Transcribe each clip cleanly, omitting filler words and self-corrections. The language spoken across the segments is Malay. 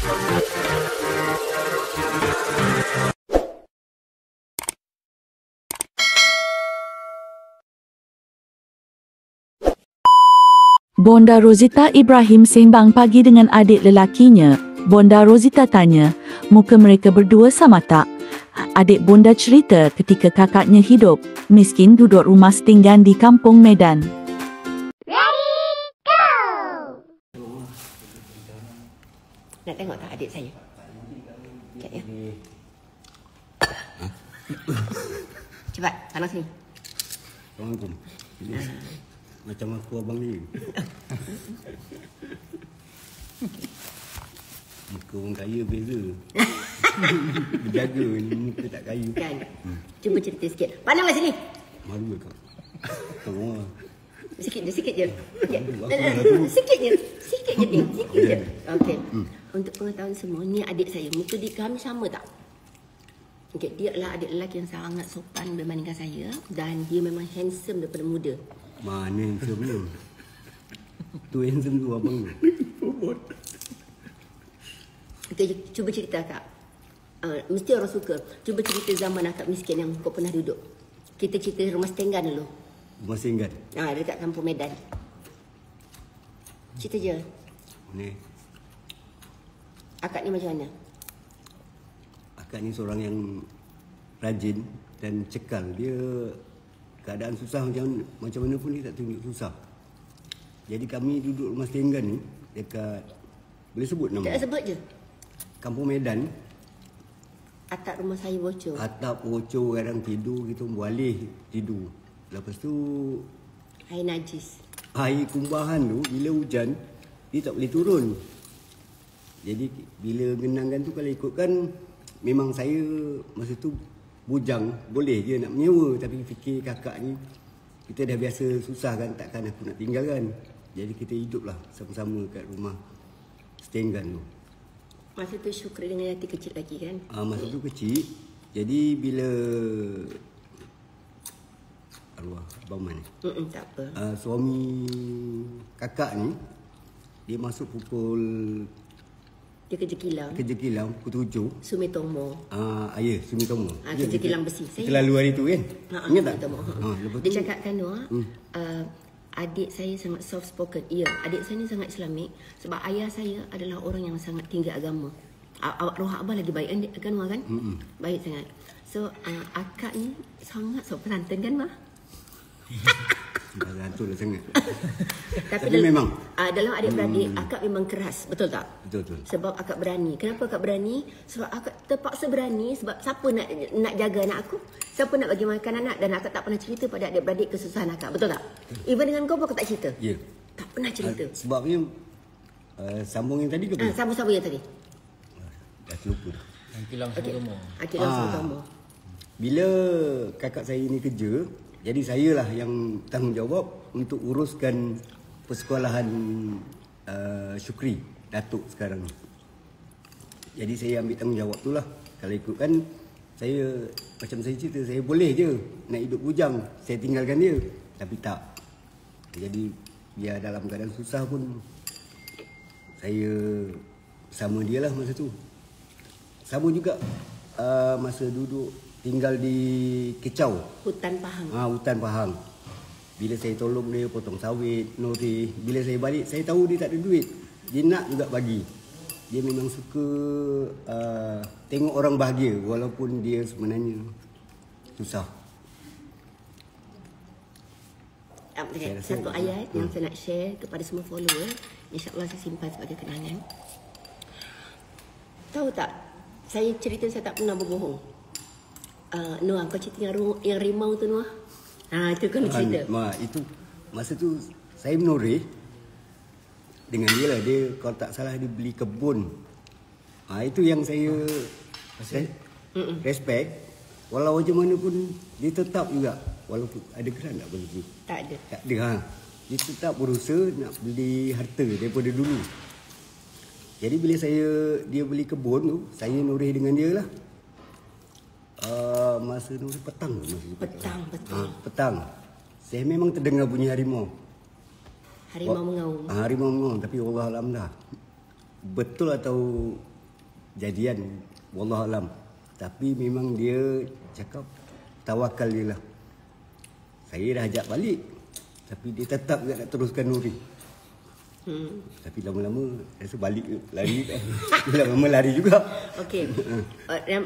Bonda Rosita Ibrahim sembang pagi dengan adik lelakinya. Bonda Rosita tanya, muka mereka berdua sama tak? Adik Bonda cerita ketika kakaknya hidup miskin duduk rumah setinggan di kampung Medan. Nak tengok tak adik saya? Sekejap ya. Cepat, tangan sini. Assalamualaikum. Macam aku abang ni. Muka orang kaya beza. Berjaga ni muka tak kaya. Kan? Cuba cerita sikit. Pandanglah sini. Malu ke kau? Tengok. Sikit je. Sikit je ni. Sikit je. Okey. Untuk pengetahuan semua, ni adik saya. Muka dia kami sama tak? Okey, dia adalah adik lelaki yang sangat sopan berbandingkan saya. Dan dia memang handsome daripada muda. Mana handsome ni? Tu handsome tu abang tu. Okey, cuba cerita akak. Mesti orang suka. Cuba cerita zaman akak miskin yang kau pernah duduk. Kita cerita rumah setenggan dulu. Rumah singgan. Dekat kampung Medan. Cerita je. Ni. Akak ni macam mana? Akak ni seorang yang rajin dan cekal. Dia keadaan susah macam mana pun dia tak tunjuk susah. Jadi kami duduk rumah setenggan ni dekat, boleh sebut nama? Tak sebut je. Kampung Medan. Atap rumah saya bocor. Atap bocor, kadang tidur kita beralih tidur. Lepas tu Air najis. air kumbahan tu bila hujan dia tak boleh turun. Jadi bila genangan tu kalau ikutkan, memang saya masa tu bujang, boleh je nak menyewa, tapi fikir kakak ni kita dah biasa susah kan, takkan aku nak tinggalkan. Jadi kita hiduplah sama-sama kat rumah setenggan tu. Masa tu Syukri dengan Yati kecil lagi kan? Masa tu kecil. Jadi bila arwah abang Man Tak apa. suami kakak ni dia masuk pukul, Dia kerja kilang. pukul 7. Sumitomo. Ya, Sumitomo. Kerja kilang besi. Kita lalu hari tu kan? Ingat tak? Sumitomo. Dia cakapkan tu, adik saya sangat soft spoken. Ya, adik saya ni sangat Islamik. Sebab ayah saya adalah orang yang sangat tinggi agama. Roh abah lagi baik kan, Wah kan? Baik sangat. So, akak ni sangat sopan santun kan, Wah? Betul lah sangat. Tapi dalam, memang dalam adik-beradik akak memang keras, betul tak? Betul. Sebab akak berani. Kenapa akak berani? Sebab akak terpaksa berani sebab siapa nak jaga anak aku? Siapa nak bagi makan anak? Dan akak tak pernah cerita pada adik-beradik kesusahan akak, betul tak? Even dengan kau pun akak tak cerita. Ya. Tak pernah cerita. Sebabnya sambung yang tadi ke apa? Sambung yang tadi. Dah terlupa. Kilang Sumitomo. Kilang Sumitomo. Bila kakak saya ni kerja, jadi saya lah yang tanggungjawab untuk uruskan persekolahan Syukri, Datuk sekarang ni. Jadi saya ambil tanggungjawab tu lah. Kalau ikutkan, saya macam saya cerita, saya boleh je nak hidup bujang, saya tinggalkan dia. Tapi tak. Jadi dia dalam keadaan susah pun, saya bersama dia lah masa tu. Sama juga masa duduk tinggal di Kecau, Hutan Pahang. Hutan Pahang. Bila saya tolong dia potong sawit, nori. Bila saya balik, saya tahu dia tak ada duit. Dia nak juga bagi. Dia memang suka tengok orang bahagia walaupun dia sebenarnya susah. Satu ayat yang saya nak share kepada semua follower, insya-Allah saya simpan sebagai kenangan. Tahu tak, saya cerita saya tak pernah berbohong. Noah, kau cerita yang rimau tu, Noah. Itu kau cerita. Itu masa tu saya menoreh dengan dia lah. Dia kalau tak salah dia beli kebun. Itu yang saya respect. Walau macam mana pun dia tetap juga, walaupun ada geran tak begitu. Tak ada. Tak ada. Dia tetap berusaha nak beli harta daripada dulu. Jadi bila dia beli kebun tu, saya noreh dengan dia lah. Masa noreh petang. Petang. Saya memang terdengar bunyi harimau. Harimau mengaum. Harimau mengaum, tapi Allah Alam dah. Betul atau jadian, wallahualam. Tapi memang dia cakap tawakal je lah. Saya dah ajak balik, tapi dia tetap nak teruskan Nuri. Tapi lama-lama rasa balik lari kan. Lama-lama lari juga. Okey.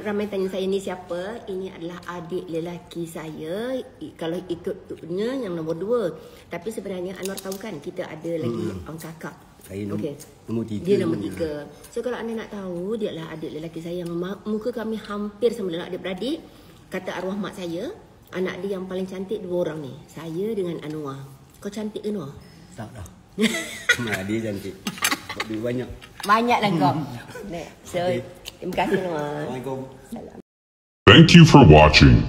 Ramai tanya saya, ni siapa? Ini adalah adik lelaki saya. Kalau ikutnya yang nombor 2. Tapi sebenarnya Anwar tahu kan kita ada lagi orang kakak. Saya nombor 3. Dia nombor 3. So kalau anda nak tahu, dia adalah adik lelaki saya yang muka kami hampir sama dengan adik-beradik. Kata arwah mak saya, anak dia yang paling cantik 2 orang ni. Saya dengan Anwar. Kau cantik ke Anwar? Tak dah. Dia cantik. Buat duit banyak. Banyaklah kau. So, terima kasih Anwar. Assalamualaikum. Salam. Thank you for watching.